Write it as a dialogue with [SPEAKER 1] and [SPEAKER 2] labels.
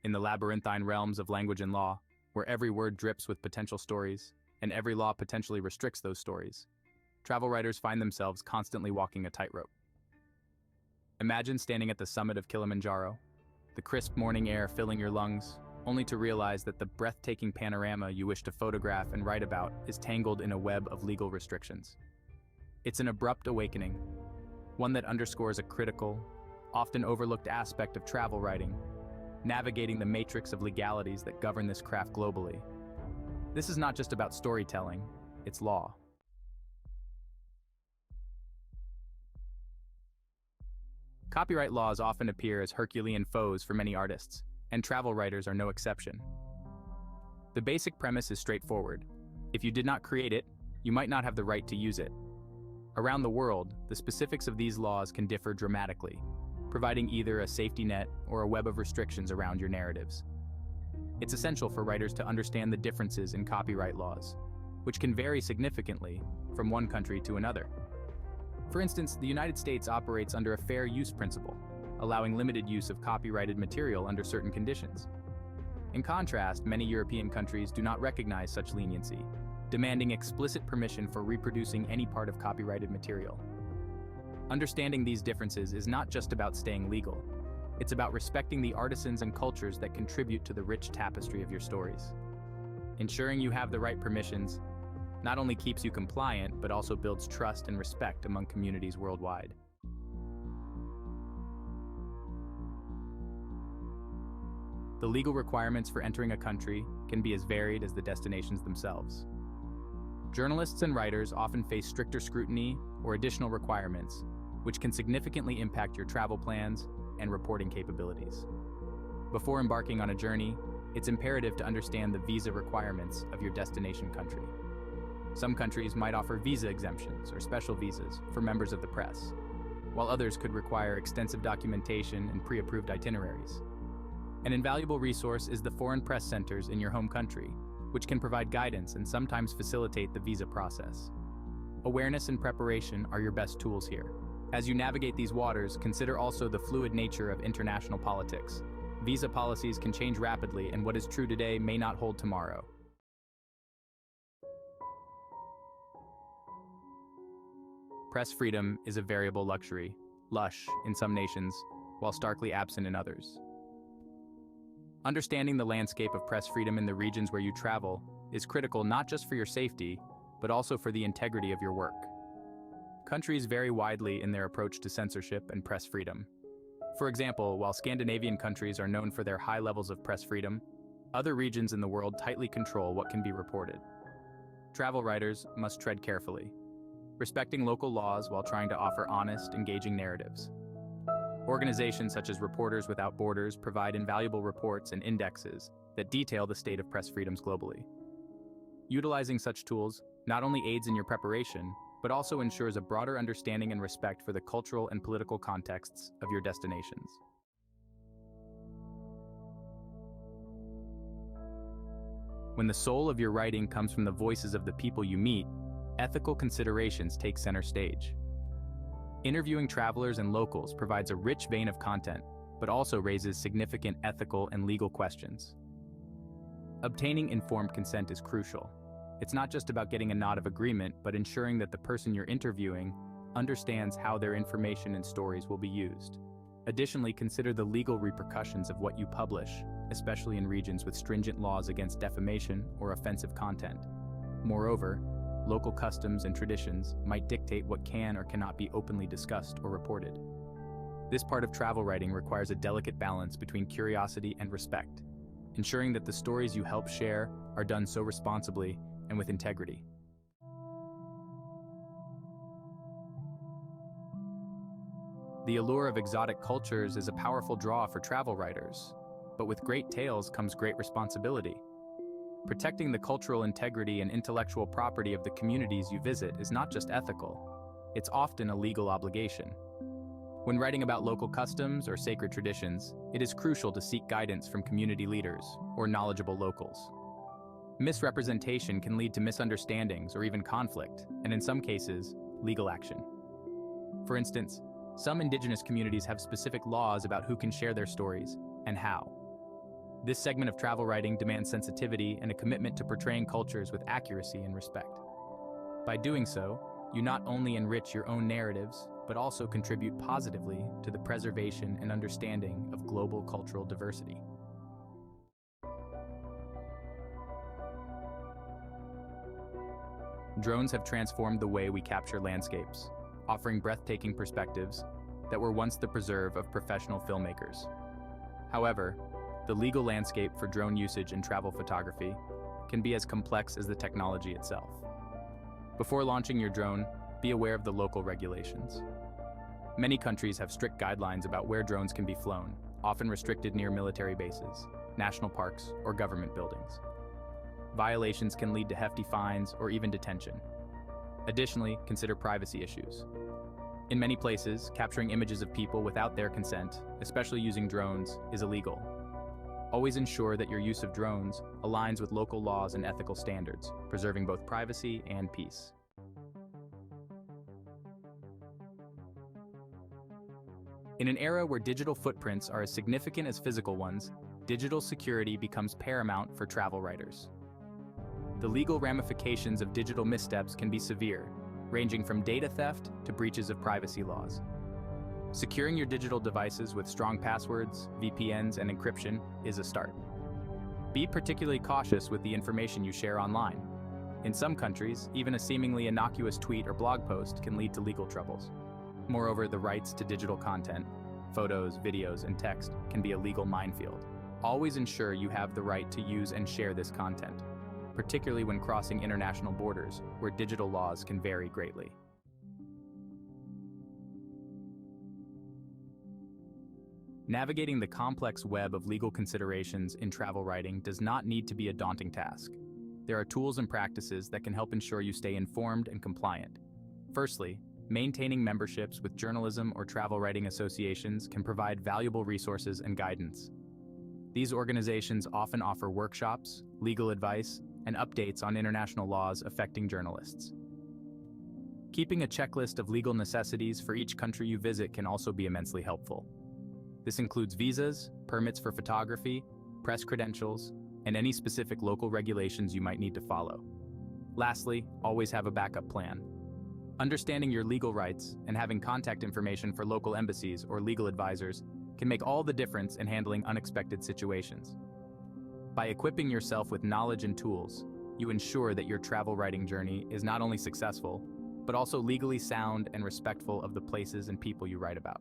[SPEAKER 1] In the labyrinthine realms of language and law, where every word drips with potential stories, and every law potentially restricts those stories, travel writers find themselves constantly walking a tightrope. Imagine standing at the summit of Kilimanjaro, the crisp morning air filling your lungs, only to realize that the breathtaking panorama you wish to photograph and write about is tangled in a web of legal restrictions. It's an abrupt awakening, one that underscores a critical, often overlooked aspect of travel writing, navigating the matrix of legalities that govern this craft globally. This is not just about storytelling, it's law. Copyright laws often appear as Herculean foes for many artists, and travel writers are no exception. The basic premise is straightforward. If you did not create it, you might not have the right to use it. Around the world, the specifics of these laws can differ dramatically, providing either a safety net or a web of restrictions around your narratives. It's essential for writers to understand the differences in copyright laws, which can vary significantly from one country to another. For instance, the United States operates under a fair use principle, allowing limited use of copyrighted material under certain conditions. In contrast, many European countries do not recognize such leniency, demanding explicit permission for reproducing any part of copyrighted material. Understanding these differences is not just about staying legal. It's about respecting the artisans and cultures that contribute to the rich tapestry of your stories. Ensuring you have the right permissions not only keeps you compliant, but also builds trust and respect among communities worldwide. The legal requirements for entering a country can be as varied as the destinations themselves. Journalists and writers often face stricter scrutiny or additional requirements, which can significantly impact your travel plans and reporting capabilities. Before embarking on a journey, it's imperative to understand the visa requirements of your destination country. Some countries might offer visa exemptions or special visas for members of the press, while others could require extensive documentation and pre-approved itineraries. An invaluable resource is the foreign press centers in your home country, which can provide guidance and sometimes facilitate the visa process. Awareness and preparation are your best tools here. As you navigate these waters, consider also the fluid nature of international politics. Visa policies can change rapidly, and what is true today may not hold tomorrow. Press freedom is a variable luxury, lush in some nations, while starkly absent in others. Understanding the landscape of press freedom in the regions where you travel is critical not just for your safety, but also for the integrity of your work. Countries vary widely in their approach to censorship and press freedom. For example, while Scandinavian countries are known for their high levels of press freedom, other regions in the world tightly control what can be reported. Travel writers must tread carefully, respecting local laws while trying to offer honest, engaging narratives. Organizations such as Reporters Without Borders provide invaluable reports and indexes that detail the state of press freedoms globally. Utilizing such tools not only aids in your preparation, but also ensures a broader understanding and respect for the cultural and political contexts of your destinations. When the soul of your writing comes from the voices of the people you meet, ethical considerations take center stage. Interviewing travelers and locals provides a rich vein of content, but also raises significant ethical and legal questions. Obtaining informed consent is crucial. It's not just about getting a nod of agreement, but ensuring that the person you're interviewing understands how their information and stories will be used. Additionally, consider the legal repercussions of what you publish, especially in regions with stringent laws against defamation or offensive content. Moreover, local customs and traditions might dictate what can or cannot be openly discussed or reported. This part of travel writing requires a delicate balance between curiosity and respect, ensuring that the stories you help share are done so responsibly and with integrity. The allure of exotic cultures is a powerful draw for travel writers, but with great tales comes great responsibility. Protecting the cultural integrity and intellectual property of the communities you visit is not just ethical, it's often a legal obligation. When writing about local customs or sacred traditions, it is crucial to seek guidance from community leaders or knowledgeable locals. Misrepresentation can lead to misunderstandings or even conflict, and in some cases, legal action. For instance, some indigenous communities have specific laws about who can share their stories and how. This segment of travel writing demands sensitivity and a commitment to portraying cultures with accuracy and respect. By doing so, you not only enrich your own narratives, but also contribute positively to the preservation and understanding of global cultural diversity. Drones have transformed the way we capture landscapes, offering breathtaking perspectives that were once the preserve of professional filmmakers. However, the legal landscape for drone usage in travel photography can be as complex as the technology itself. Before launching your drone, be aware of the local regulations. Many countries have strict guidelines about where drones can be flown, often restricted near military bases, national parks, or government buildings. Violations can lead to hefty fines or even detention. Additionally, consider privacy issues. In many places, capturing images of people without their consent, especially using drones, is illegal. Always ensure that your use of drones aligns with local laws and ethical standards, preserving both privacy and peace. In an era where digital footprints are as significant as physical ones, digital security becomes paramount for travel writers. The legal ramifications of digital missteps can be severe, ranging from data theft to breaches of privacy laws. Securing your digital devices with strong passwords, VPNs, and encryption is a start. Be particularly cautious with the information you share online. In some countries, even a seemingly innocuous tweet or blog post can lead to legal troubles. Moreover, the rights to digital content, photos, videos, and text can be a legal minefield. Always ensure you have the right to use and share this content, particularly when crossing international borders, where digital laws can vary greatly. Navigating the complex web of legal considerations in travel writing does not need to be a daunting task. There are tools and practices that can help ensure you stay informed and compliant. Firstly, maintaining memberships with journalism or travel writing associations can provide valuable resources and guidance. These organizations often offer workshops, legal advice, and updates on international laws affecting journalists. Keeping a checklist of legal necessities for each country you visit can also be immensely helpful. This includes visas, permits for photography, press credentials, and any specific local regulations you might need to follow. Lastly, always have a backup plan. Understanding your legal rights and having contact information for local embassies or legal advisors can make all the difference in handling unexpected situations. By equipping yourself with knowledge and tools, you ensure that your travel writing journey is not only successful, but also legally sound and respectful of the places and people you write about.